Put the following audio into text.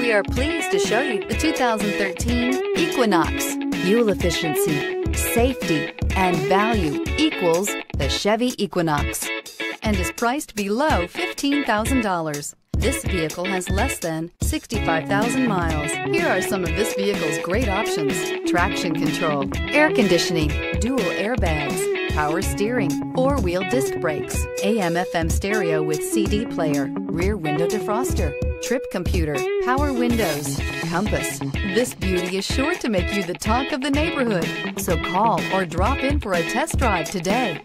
We are pleased to show you the 2013 Equinox. Fuel efficiency, safety, and value equals the Chevy Equinox and is priced below $15,000. This vehicle has less than 65,000 miles. Here are some of this vehicle's great options: traction control, air conditioning, dual airbags, power steering, four-wheel disc brakes, AM/FM stereo with CD player, rear window defroster, trip computer, power windows, compass. This beauty is sure to make you the talk of the neighborhood. So call or drop in for a test drive today.